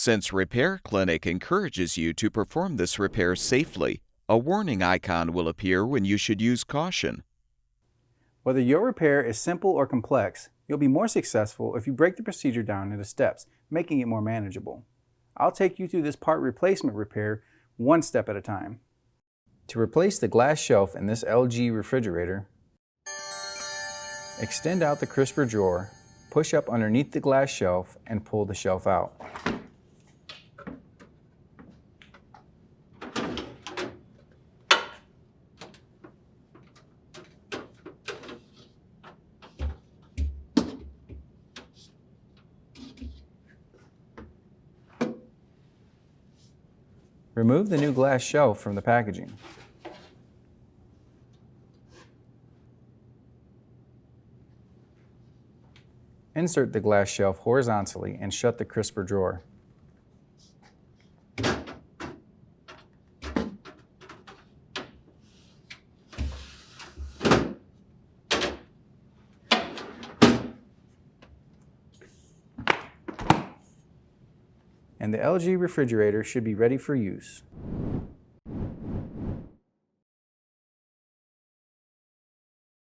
Since Repair Clinic encourages you to perform this repair safely, a warning icon will appear when you should use caution. Whether your repair is simple or complex, you'll be more successful if you break the procedure down into steps, making it more manageable. I'll take you through this part replacement repair one step at a time. To replace the glass shelf in this LG refrigerator, extend out the crisper drawer, push up underneath the glass shelf, and pull the shelf out. Remove the new glass shelf from the packaging. Insert the glass shelf horizontally and shut the crisper drawer. And the LG refrigerator should be ready for use.